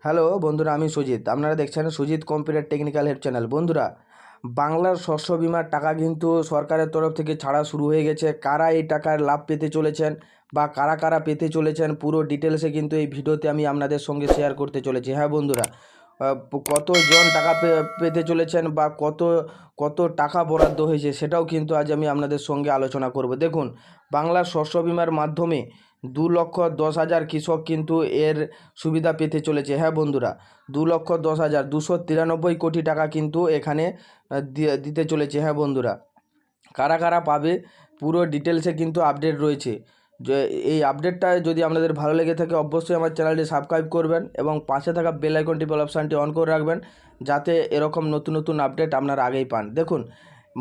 Hello বন্ধুরা, আমি সুজিত। আপনারা দেখছেন Sujit computer technical help channel. বন্ধুরা, বাংলার শস্য বিমার টাকা কিন্তু সরকারের তরফ থেকে ছাড়া শুরু হয়ে গেছে। কারা এই টাকার লাভ পেতে চলেছেন বা কারা কারা পেতে চলেছেন, পুরো ডিটেলসে কিন্তু এই ভিডিওতে আমি আপনাদের সঙ্গে শেয়ার করতে চলেছি। হ্যাঁ বন্ধুরা, কতজন টাকা পেতে চলেছেন বা কত কত টাকা বরাদ্দ হয়েছে সেটাও কিন্তু আজ আমি আপনাদের সঙ্গে আলোচনা করব। দেখুন, বাংলার শস্য বিমার মাধ্যমে 2,10,000 কৃষক কিন্তু এর সুবিধা পেতে চলেছে। হ্যাঁ বন্ধুরা, 2,10,293 কোটি টাকা কিন্তু এখানে দিতে চলেছে। হ্যাঁ বন্ধুরা, কারা কারা পাবে পুরো ডিটেলসে কিন্তু আপডেট রয়েছে। যে এই আপডেটটা যদি আপনাদের ভালো লেগে থাকে, অবশ্যই আমার চ্যানেলটি সাবস্ক্রাইব করবেন এবং পাশে থাকা বেল আইকনটি অপশানটি অন করে রাখবেন, যাতে এরকম নতুন নতুন আপডেট আপনারা আগেই পান। দেখুন,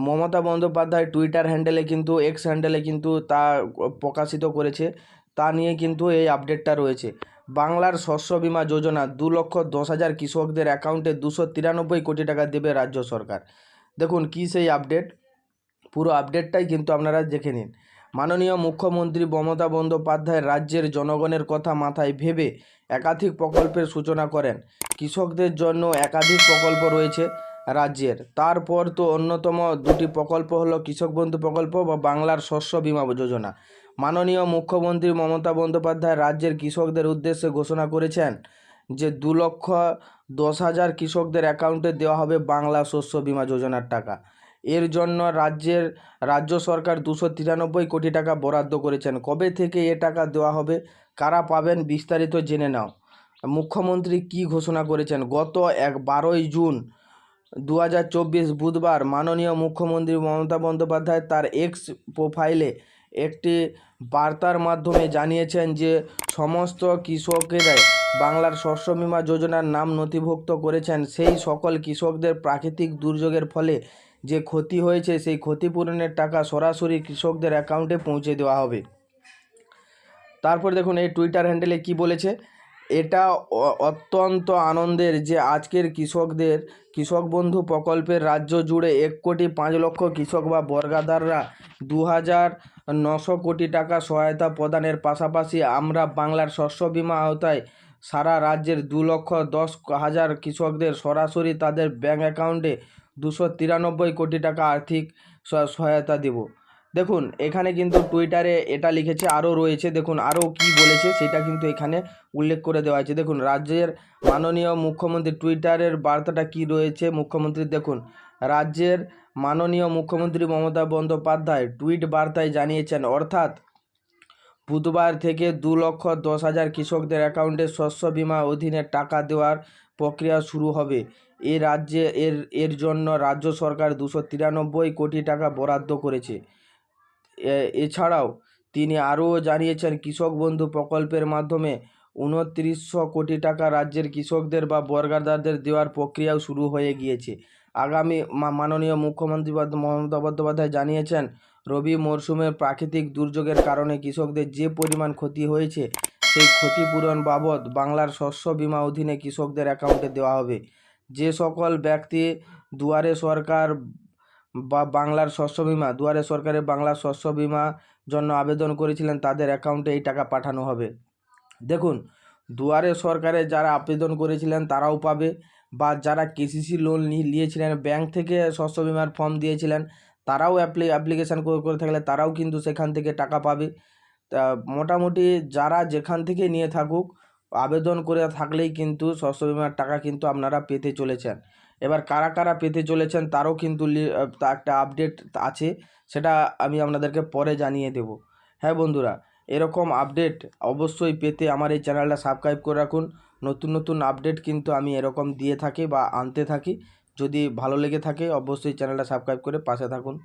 মমতা বন্দ্যোপাধ্যায় টুইটার হ্যান্ডেলে কিন্তু এক্স হ্যান্ডেলে কিন্তু তা প্রকাশিত করেছে। তা নিয়ে কিন্তু এই আপডেটটা রয়েছে। বাংলার শস্য বিমা যোজনা 2,10,000 কৃষকদের অ্যাকাউন্টে 293 কোটি টাকা দেবে রাজ্য সরকার। দেখুন কী সেই আপডেট, পুরো আপডেটটাই কিন্তু আপনারা দেখে নিন। মাননীয় মুখ্যমন্ত্রী মমতা বন্দ্যোপাধ্যায় রাজ্যের জনগণের কথা মাথায় ভেবে একাধিক প্রকল্পের সূচনা করেন। কৃষকদের জন্য একাধিক প্রকল্প রয়েছে রাজ্যের। তারপর তো অন্যতম দুটি প্রকল্প হলো কৃষক বন্ধু প্রকল্প বা বাংলার শস্য বিমা যোজনা। মাননীয় মুখ্যমন্ত্রী মমতা বন্দ্যোপাধ্যায় রাজ্যের কৃষকদের উদ্দেশ্যে ঘোষণা করেছেন যে 2,10,000 কৃষকদের অ্যাকাউন্টে দেওয়া হবে বাংলা শস্য বিমা যোজনার টাকা। এর জন্য রাজ্য সরকার 293 কোটি টাকা বরাদ্দ করেছেন। কবে থেকে এ টাকা দেওয়া হবে, কারা পাবেন, বিস্তারিত জেনে নাও। মুখ্যমন্ত্রী কি ঘোষণা করেছেন? গত 12ই জুন 2024 বুধবার মাননীয় মুখ্যমন্ত্রী মমতা বন্দ্যোপাধ্যায় তার এক্স প্রোফাইলে একটি বার্তার মাধ্যমে জানিয়েছেন যে সমস্ত কৃষকেরা বাংলার শস্য বিমা যোজনার নাম নথিভুক্ত করেছেন সেই সকল কৃষকদের প্রাকৃতিক দুর্যোগের ফলে যে ক্ষতি হয়েছে সেই ক্ষতিপূরণের টাকা সরাসরি কৃষকদের অ্যাকাউন্টে পৌঁছে দেওয়া হবে। তারপর দেখুন এই টুইটার হ্যান্ডেলে কি বলেছে, এটা অত্যন্ত আনন্দের যে আজকের কৃষক বন্ধু প্রকল্পের রাজ্য জুড়ে 1,05,00,000 কৃষক বা বর্গাদাররা 2,900 কোটি টাকা সহায়তা প্রদানের পাশাপাশি আমরা বাংলার শস্য বিমা আওতায় সারা রাজ্যের 2,10,000 কৃষকদের সরাসরি তাদের ব্যাঙ্ক অ্যাকাউন্টে 293 কোটি টাকা আর্থিক সহায়তা দেব। দেখুন এখানে কিন্তু টুইটারে এটা লিখেছে, আরও রয়েছে। দেখুন আরও কি বলেছে সেটা কিন্তু এখানে উল্লেখ করে দেওয়া আছে। দেখুন রাজ্যের মাননীয় মুখ্যমন্ত্রী টুইটারের বার্তাটা কি রয়েছে মুখ্যমন্ত্রী, দেখুন রাজ্যের মাননীয় মুখ্যমন্ত্রী মমতা বন্দ্যোপাধ্যায় টুইট বার্তায় জানিয়েছেন, অর্থাৎ বুধবার থেকে 2,10,000 কৃষকদের অ্যাকাউন্টে শস্য বিমা অধীনে টাকা দেওয়ার প্রক্রিয়া শুরু হবে। এর জন্য রাজ্য সরকার 293 কোটি টাকা বরাদ্দ করেছে। এছাড়াও তিনি আরও জানিয়েছেন কৃষক বন্ধু প্রকল্পের মাধ্যমে 2,900 কোটি টাকা রাজ্যের কৃষকদের বা বর্গাদারদের দেওয়ার প্রক্রিয়াও শুরু হয়ে গিয়েছে। আগামী মাননীয় মুখ্যমন্ত্রী মমতা বন্দ্যোপাধ্যায় জানিয়েছেন, রবি মরশুমের প্রাকৃতিক দুর্যোগের কারণে কৃষকদের যে পরিমাণ ক্ষতি হয়েছে সেই ক্ষতিপূরণ বাবদ বাংলার শস্য বিমা অধীনে কৃষকদের অ্যাকাউন্টে দেওয়া হবে। যে সকল ব্যক্তি দুয়ারে সরকার বা বাংলার শস্য বিমা দুয়ারে সরকারের বাংলার শস্য বিমা জন্য আবেদন করেছিলেন তাদের অ্যাকাউন্টে এই টাকা পাঠানো হবে। দেখুন, দুয়ারে সরকারে যারা আবেদন করেছিলেন তারাও পাবে, বা যারা কেসিসি লোন নিয়েছিলেন ব্যাংক থেকে শস্য বিমার ফর্ম দিয়েছিলেন তারাও অ্যাপ্লিকেশান করে থাকলে তারাও কিন্তু সেখান থেকে টাকা পাবে। তা মোটামুটি যারা যেখান থেকে নিয়ে থাকুক আবেদন করে থাকলেই কিন্তু শস্য বিমার টাকা কিন্তু আপনারা পেতে চলেছেন। এবার কারা কারা পেতে চলেছেন তারও কিন্তু একটা আপডেট আছে, সেটা আমি আপনাদেরকে পরে জানিয়ে দেব। হ্যাঁ বন্ধুরা, এরকম আপডেট অবশ্যই পেতে আমার এই চ্যানেলটা সাবস্ক্রাইব করে রাখুন। নতুন নতুন আপডেট কিন্তু আমি এরকম দিয়ে থাকি বা আনতে থাকি। যদি ভালো লেগে থাকে অবশ্যই চ্যানেলটা সাবস্ক্রাইব করে পাশে থাকুন।